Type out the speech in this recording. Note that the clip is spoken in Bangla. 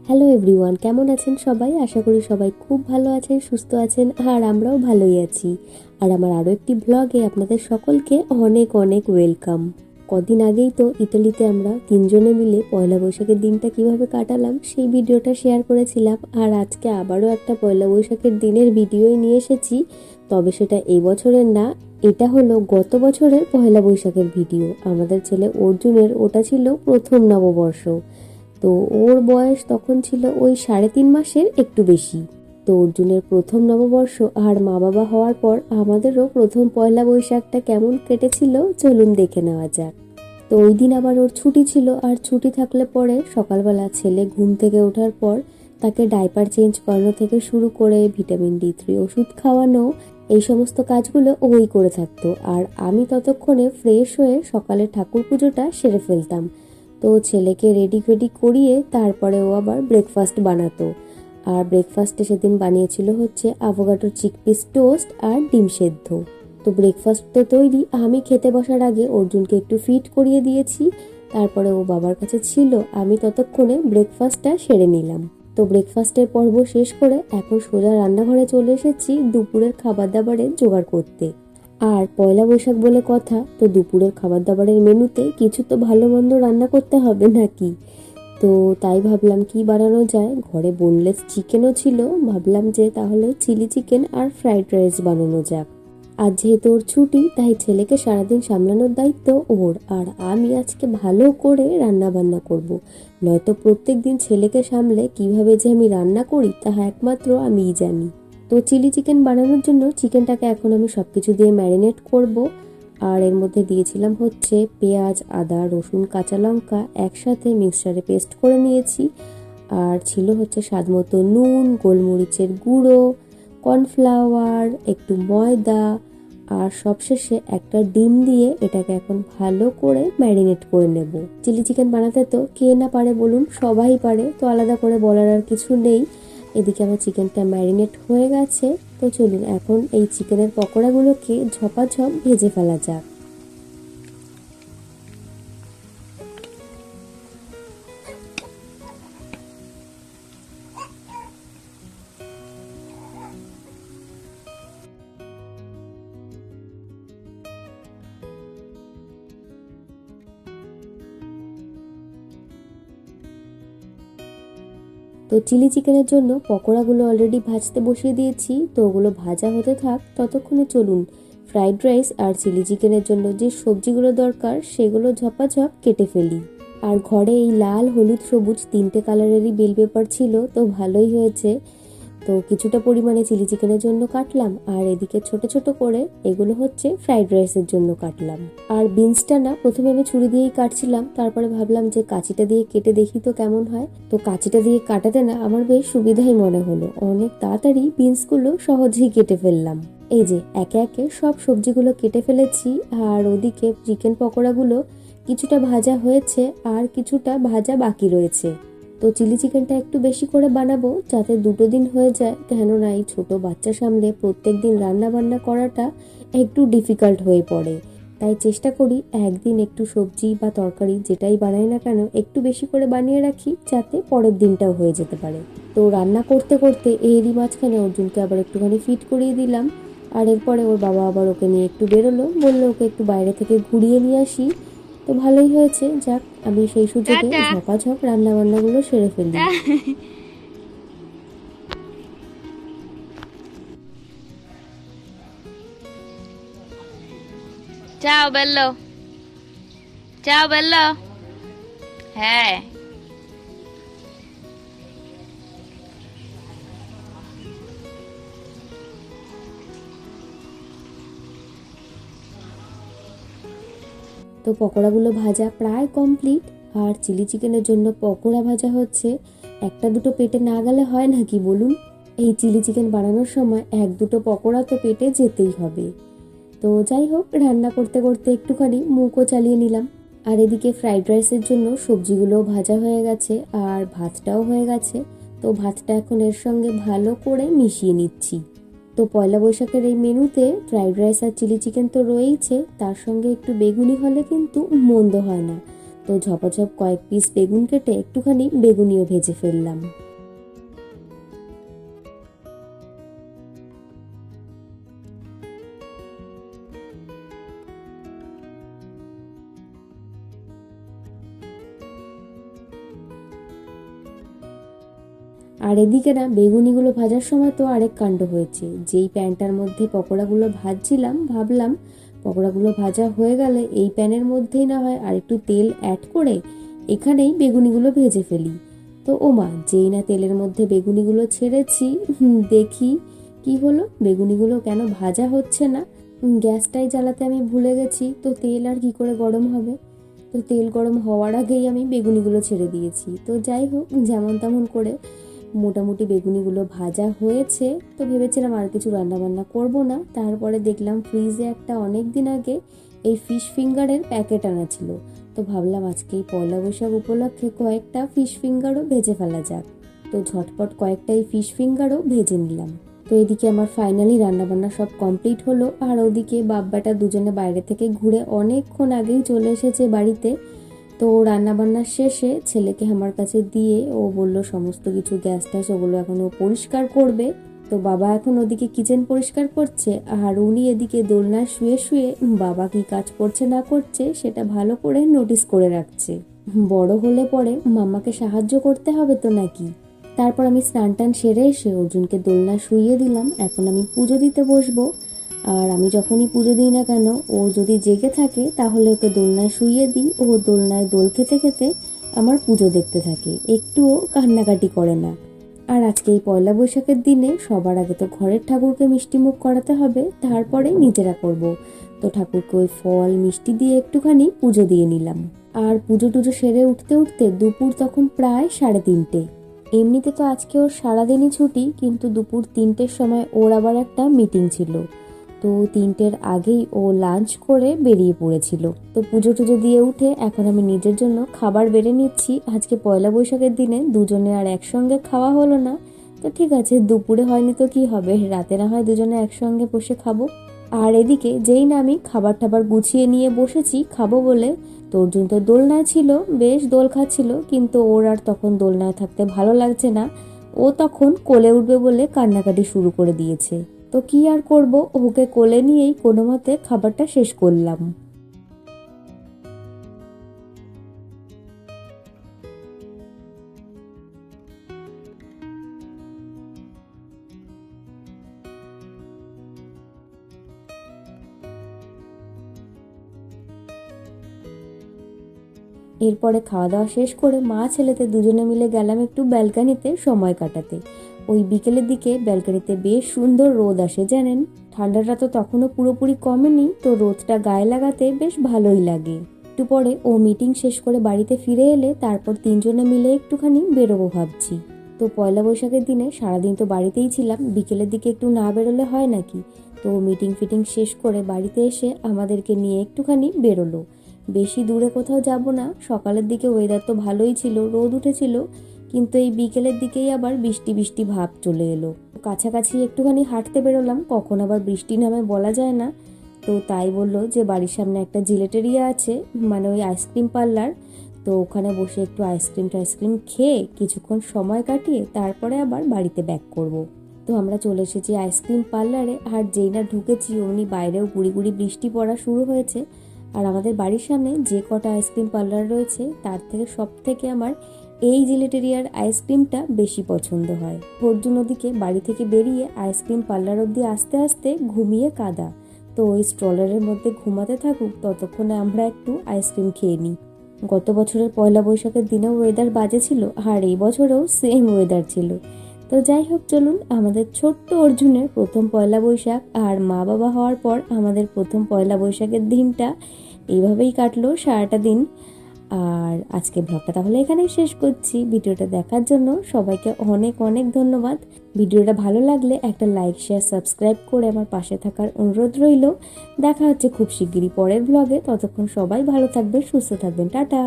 হ্যালো এভরিওয়ান, কেমন আছেন সবাই? আশা করি সবাই খুব ভালো আছেন, সুস্থ আছেন, আর আমরাও ভালোই আছি। আর আমার আরও একটি ব্লগে আপনাদের সকলকে অনেক অনেক ওয়েলকাম। কদিন আগেই তো ইতালিতে আমরা তিনজনে মিলে পয়লা বৈশাখের দিনটা কিভাবে কাটালাম সেই ভিডিওটা শেয়ার করেছিলাম। আর আজকে আবারও একটা পয়লা বৈশাখের দিনের ভিডিওই নিয়ে এসেছি, তবে সেটা এই বছরের না, এটা হলো গত বছরের পয়লা বৈশাখের ভিডিও। আমাদের ছেলে অর্জুনের ওটা ছিল প্রথম নববর্ষ। তো ওর বয়স তখন ছিল ওই 3.5 মাসের একটু বেশি। তো অর্জুনের প্রথম নববর্ষ আর মা বাবা হওয়ার পর আমাদেরও প্রথম পয়লা বৈশাখটা কেমন কেটেছিল চলুন দেখে নেওয়া যাক। তো ওই দিন আবার ওর ছুটি ছিল, আর ছুটি থাকলে পরে সকালবেলা ছেলে ঘুম থেকে ওঠার পর তাকে ডাইপার চেঞ্জ করানো থেকে শুরু করে ভিটামিন D3 ওষুধ খাওয়ানো, এই সমস্ত কাজগুলো ওই করে থাকতো। আর আমি ততক্ষণে ফ্রেশ হয়ে সকালে ঠাকুর পুজোটা সেরে ফেলতাম। তো ছেলেকে রেডি করিয়ে তারপরে ও আবার ব্রেকফাস্ট বানাতো। আর ব্রেকফাস্টে সেদিন বানিয়েছিল হচ্ছে আভোকাডোর চিকপিস টোস্ট আর ডিম সেদ্ধ। তো ব্রেকফাস্ট তো তৈরি, আমি খেতে বসার আগে অর্জুনকে একটু ফিট করিয়ে দিয়েছি। তারপরে ও বাবার কাছে ছিল, আমি ততক্ষণে ব্রেকফাস্টটা সেরে নিলাম। তো ব্রেকফাস্টের পর্ব শেষ করে এখন সোজা রান্নাঘরে চলে এসেছি দুপুরের খাবার দাবারের জোগাড় করতে। আর পয়লা বৈশাখ বলে কথা, তো দুপুরের খাবার দাবারের মেনুতে কিছু তো ভালো মন্দ রান্না করতে হবে নাকি। তো তাই ভাবলাম কি বানানো যায়, ঘরে বোনলেস চিকেনও ছিল, ভাবলাম যে তাহলে চিলি চিকেন আর ফ্রাইড রাইস বানানো যাক। আর যেহেতু ওর ছুটি, তাই ছেলেকে সারাদিন সামলানোর দায়িত্ব ওর, আর আমি আজকে ভালো করে রান্না বান্না করব। নয়তো প্রত্যেক দিন ছেলেকে সামলে কিভাবে যে আমি রান্না করি তা একমাত্র আমিই জানি। তো চিলি চিকেন বানানোর জন্য চিকেনটাকে এখন আমি সবকিছু দিয়ে ম্যারিনেট করব। আর এর মধ্যে দিয়েছিলাম হচ্ছে পেঁয়াজ, আদা, রসুন, কাঁচা লঙ্কা একসাথে মিক্সচারে পেস্ট করে নিয়েছি। আর ছিল হচ্ছে স্বাদ মতো নুন, গোলমরিচের গুঁড়ো, কর্নফ্লাওয়ার, একটু ময়দা, আর সবশেষে একটা ডিম দিয়ে এটাকে এখন ভালো করে ম্যারিনেট করে নেব। চিলি চিকেন বানাতে তো কে না পারে বলুন, সবাই পারে, তো আলাদা করে বলার আর কিছু নেই। এদিকে আমার চিকেনটা ম্যারিনেট হয়ে গেছে। তো চলুন এখন এই চিকেনের পকোড়াগুলোকে ঝপাঝপ ভেজে ফেলা যাক। তো চিলি চিকেনের জন্য পকোড়াগুলো অলরেডি ভাজতে বসিয়ে দিয়েছি, তো ওগুলো ভাজা হতে থাক। ততক্ষণে চলুন ফ্রাইড রাইস আর চিলি চিকেনের জন্য যে সবজিগুলো দরকার সেগুলো ঝপাঝপ কেটে ফেলি। আর ঘরে এই লাল, হলুদ, সবুজ 3টে কালারেরই বেল পেপার ছিল, তো ভালোই হয়েছে। তো কিছুটা পরিমাণে চিলি চিকেনের জন্য কাটলাম, আর এদিকে ছোট ছোট করে এগুলো হচ্ছে ফ্রাইড রাইসের জন্য কাটলাম। আর বিনসটা না প্রথমে আমি ছুরি দিয়েই কাটছিলাম, তারপরে ভাবলাম যে কাঁচিটা দিয়ে কেটে দেখি তো কেমন হয়। তো কাঁচিটা দিয়ে কাটাতে না আমার বেশ সুবিধাই মনে হলো, অনেক তাড়াতাড়ি বিনসগুলো সহজেই কেটে ফেললাম। এই যে একে একে সব সবজিগুলো কেটে ফেলেছি। আর ওদিকে চিকেন পকোড়াগুলো কিছুটা ভাজা হয়েছে আর কিছুটা ভাজা বাকি রয়েছে। তো চিলি চিকেনটা একটু বেশি করে বানাবো যাতে 2 দিন হয়ে যায়, কেননা এই ছোট বাচ্চা সামলে প্রত্যেক দিন রান্না বান্না করাটা একটু ডিফিকাল্ট হয়ে পড়ে। তাই চেষ্টা করি একদিন একটু সবজি বা তরকারি যেটাই বানাই না কেন একটু বেশি করে বানিয়ে রাখি, যাতে পরের দিনটাও হয়ে যেতে পারে। তো রান্না করতে করতে এরই মাঝখানে অর্জুনকে আবার একটুখানি ফিট করিয়ে দিলাম। আর এরপরে ওর বাবা আবার ওকে নিয়ে একটু বেরোলো, বললো ওকে একটু বাইরে থেকে ঘুরিয়ে নিয়ে আসি। তো ভালোই হয়েছে, যাক আমি সেই সুযোগে ঝপাঝপ রান্না বান্নাগুলো সেরে ফেলি। Ciao bello. Ciao bello. হ্যাঁ। তো পকোড়াগুলো ভাজা প্রায় কমপ্লিট। আর চিলি চিকেনের জন্য পকোড়া ভাজা হচ্ছে, একটা দুটো পেটে না গেলে হয় নাকি বলুন। এই চিলি চিকেন বানানোর সময় 1-2টো পকোড়া তো পেটে যেতেই হবে। তো যাই হোক, রান্না করতে করতে একটুখানি মুখও চালিয়ে নিলাম। আর এদিকে ফ্রাইড রাইসের জন্য সবজিগুলোও ভাজা হয়ে গেছে আর ভাতটাও হয়ে গেছে। তো ভাতটা এখন এর সঙ্গে ভালো করে মিশিয়ে নিচ্ছি। তো পয়লা বৈশাখের এই মেনুতে ফ্রাইড রাইস আর চিলি চিকেন তো রয়েইছে, তার সঙ্গে একটু বেগুনি হলে কিন্তু মন্দ হয় না। তো ঝপাঝপ কয়েক পিস বেগুন কেটে একটুখানি বেগুনিও ভেজে ফেললাম। আর এদিকে না বেগুনিগুলো ভাজার সময় তো আরেক কাণ্ড হয়েছে। যেই প্যানটার মধ্যে পকোড়াগুলো ভাজছিলাম, ভাবলাম পকোড়াগুলো ভাজা হয়ে গেলে এই প্যানের মধ্যেই না হয় আর একটু তেল অ্যাড করে এখানেই বেগুনিগুলো ভেজে ফেলি। তো ওমা, যেই না তেলের মধ্যে বেগুনিগুলো ছেড়েছি, দেখি কি হলো, বেগুনিগুলো কেন ভাজা হচ্ছে না। গ্যাসটাই জ্বালাতে আমি ভুলে গেছি, তো তেল আর কি করে গরম হবে। তো তেল গরম হওয়ার আগেই আমি বেগুনিগুলো ছেড়ে দিয়েছি। তো যাই হোক, যেমন তেমন করে মোটামুটি বেগুনিগুলো ভাজা হয়েছে। তো ভেবেছিলাম আর কিছু রান্নাবান্না করব না। তারপরে দেখলাম ফ্রিজে একটা অনেক দিন আগে এই ফিশ ফিঙ্গারের প্যাকেট আনা ছিল। তো ভাবলাম আজকে এই পয়লা বৈশাখ উপলক্ষে কয়েকটা ফিশ ফিঙ্গারও ভেজে ফেলা যাক। তো ঝটপট কয়েকটা এই ফিশ ফিঙ্গারও ভেজে নিলাম। তো এদিকে আমার ফাইনালি রান্নাবান্না সব কমপ্লিট হলো। আর ওদিকে বাপ বেটা দুজনে বাইরে থেকে ঘুরে অনেকক্ষণ আগেই চলে এসেছে বাড়িতে। তো রান্নাবান্নার শেষে ছেলেকে আমার কাছে দিয়ে ও বলল সমস্ত কিছু গ্যাস ট্যাস ওগুলো এখন ও পরিষ্কার করবে। তো বাবা এখন ওদিকে কিচেন পরিষ্কার করছে, আর উনি এদিকে দোলনায় শুয়ে শুয়ে বাবা কি কাজ করছে না করছে সেটা ভালো করে নোটিস করে রাখছে। বড় হলে পরে মাম্মাকে সাহায্য করতে হবে তো নাকি। তারপর আমি স্নান টান সেরে এসে অর্জুনকে দোলনায় শুইয়ে দিলাম। এখন আমি পুজো দিতে বসবো। আর আমি যখনই পুজো দিই না কেন, ও যদি জেগে থাকে তাহলে ওকে দোলনায় শুইয়ে দিই। ও দোলনায় দোল খেতে খেতে আমার পুজো দেখতে থাকে, একটুও কান্নাকাটি করে না। আর আজকে এই পয়লা বৈশাখের দিনে সবার আগে তো ঘরের ঠাকুরকে মিষ্টিমুখ করাতে হবে, তারপরে নিজেরা করব। তো ঠাকুরকে ওই ফল মিষ্টি দিয়ে একটুখানি পুজো দিয়ে নিলাম। আর পুজো টুজো সেরে উঠতে উঠতে দুপুর তখন প্রায় 3:30। এমনিতে তো আজকে ওর সারাদিনই ছুটি, কিন্তু দুপুর 3টের সময় ওর আবার একটা মিটিং ছিল। তো 3টের আগেই ও লাঞ্চ করে বেরিয়ে পড়েছিল। তো পুজো টুজো দিয়ে উঠে এখন আমি নিজের জন্য খাবার বেড়ে নিচ্ছি। আজকে পয়লা বৈশাখের দিনে দুজনে আর একসঙ্গে খাওয়া হলো না। তো ঠিক আছে, দুপুরে হয়নি তো কি হবে, রাতে না হয় দুজনে একসঙ্গে বসে খাবো। আর এদিকে যেই না আমি খাবার টাবার গুছিয়ে নিয়ে বসেছি খাবো বলে, তো অর্জুন তো দোলনায় ছিল, বেশ দোল খাচ্ছিল, কিন্তু ওর আর তখন দোলনায় থাকতে ভালো লাগছে না। ও তখন কোলে উঠবে বলে কান্নাকাটি শুরু করে দিয়েছে। তো কি আর করব, ওকে কোলে নিয়েই কোনো মতে খাবারটা শেষ করলাম। এরপরে খাওয়া দাওয়া শেষ করে মা ছেলেতে দুজনে মিলে গেলাম একটু ব্যালকানিতে সময় কাটাতে। ওই বিকেলের দিকে ব্যালকানিতে বেশ সুন্দর রোদ আসে জানেন। ঠান্ডাটা তো তখনও পুরোপুরি কমেনি, তো রোদটা গায়ে লাগাতে বেশ ভালোই লাগে। একটু পরে ও মিটিং শেষ করে বাড়িতে ফিরে এলে তারপর তিনজনে মিলে একটুখানি বেরোবো ভাবছি। তো পয়লা বৈশাখের দিনে সারাদিন তো বাড়িতেই ছিলাম, বিকেলের দিকে একটু না বেরোলে হয় নাকি। তো মিটিং ফিটিং শেষ করে বাড়িতে এসে আমাদেরকে নিয়ে একটুখানি বেরোলো। বেশি দূরে কোথাও যাব না। সকালের দিকে ওয়েদার তো ভালোই ছিল, রোদ উঠেছিল, কিন্তু এই বিকেলের দিকেই আবার বৃষ্টি বৃষ্টি ভাব চলে এলো। কাছাকাছি একটুখানি হাঁটতে বেরোলাম, কখন আবার বৃষ্টি নামে বলা যায় না। তো তাই বললো যে বাড়ির সামনে একটা জিলেটেরিয়া আছে, মানে ওই আইসক্রিম পার্লার। তো ওখানে বসে একটু আইসক্রিম খেয়ে কিছুক্ষণ সময় কাটিয়ে তারপরে আবার বাড়িতে ব্যাক করব। তো আমরা চলে এসেছি আইসক্রিম পার্লারে। আর যেই না ঢুকেছি অমনি বাইরেও গুড়ি গুড়ি বৃষ্টি পড়া শুরু হয়েছে। আর আমাদের বাড়ির সামনে যে কটা আইসক্রিম পার্লার রয়েছে তার থেকে সব থেকে আমার এই জিলেটেরিয়ার আইসক্রিমটা বেশি পছন্দ হয়। অর্জুন ওদিকে বাড়ি থেকে বেরিয়ে আইসক্রিম পার্লার অব্দি আস্তে আস্তে ঘুমিয়ে কাদা। তো ওই স্ট্রলারের মধ্যে ঘুমাতে থাকুক, ততক্ষণে আমরা একটু আইসক্রিম খেয়ে নিই। গত বছরের পয়লা বৈশাখের দিনেও ওয়েদার বাজে ছিল, আর এই বছরেও সেম ওয়েদার ছিল। তো যাই হোক, চলুন, আমাদের ছোট্ট অর্জুনের প্রথম পয়লা বৈশাখ আর মা বাবা হওয়ার পর আমাদের প্রথম পয়লা বৈশাখের দিনটা এইভাবেই কাটলো সারাটা দিন। আর আজকে ব্লগটা তাহলে এখানেই শেষ করছি। ভিডিওটা দেখার জন্য সবাইকে অনেক অনেক ধন্যবাদ। ভিডিওটা ভালো লাগলে একটা লাইক শেয়ার সাবস্ক্রাইব করে আমার পাশে থাকার অনুরোধ রইল। দেখা হচ্ছে খুব শিগগিরই পরের ব্লগে। ততক্ষণ সবাই ভালো থাকবেন, সুস্থ থাকবেন, টাটা।